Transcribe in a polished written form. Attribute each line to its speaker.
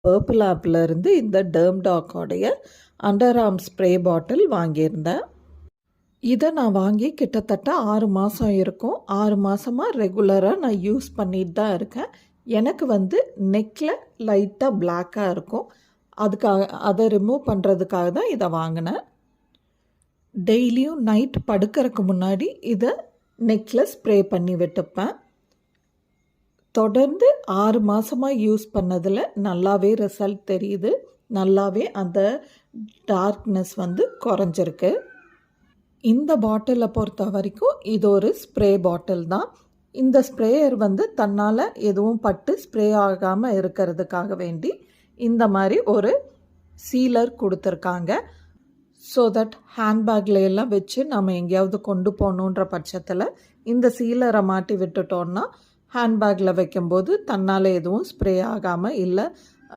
Speaker 1: Purple ஆப்பிலேருந்து இந்த டெர்ம்டாக்கோடைய under arm spray bottle வாங்கியிருந்தேன். இதை நான் வாங்கி கிட்டத்தட்ட 6 மாதம் இருக்கும். 6 மாதமாக ரெகுலராக நான் யூஸ் பண்ணிட்டு தான் இருக்கேன். எனக்கு நெக்கில் லைட்டாக பிளாக்காக இருக்கும். அதை ரிமூவ் பண்ணுறதுக்காக தான் இதை வாங்கினேன். டெய்லியும் நைட் படுக்கிறதுக்கு முன்னாடி இதை நெக்கில் ஸ்ப்ரே பண்ணி விட்டுப்பேன். தொடர்ந்து 6 மாதமாக யூஸ் பண்ணதில் நல்லாவே ரிசல்ட் தெரியுது. நல்லாவே அந்த டார்க்னஸ் குறைஞ்சிருக்கு. இந்த பாட்டிலை பொறுத்த வரைக்கும் இது ஒரு ஸ்ப்ரே பாட்டில் தான். இந்த ஸ்ப்ரேயர் தன்னால் எதுவும் பட்டு ஸ்ப்ரே ஆகாமல் இருக்கிறதுக்காக வேண்டி இந்த மாதிரி ஒரு சீலர் கொடுத்துருக்காங்க. ஸோ தட் ஹேண்ட்பேக்கில் எல்லாம் வச்சு நம்ம எங்கேயாவது கொண்டு போகணுன்ற பட்சத்தில் இந்த சீலரை மாட்டி விட்டுட்டோன்னா ஹேண்ட்பேக்கில் வைக்கும்போது தன்னால் எதுவும் ஸ்ப்ரே ஆகாமல் இல்லை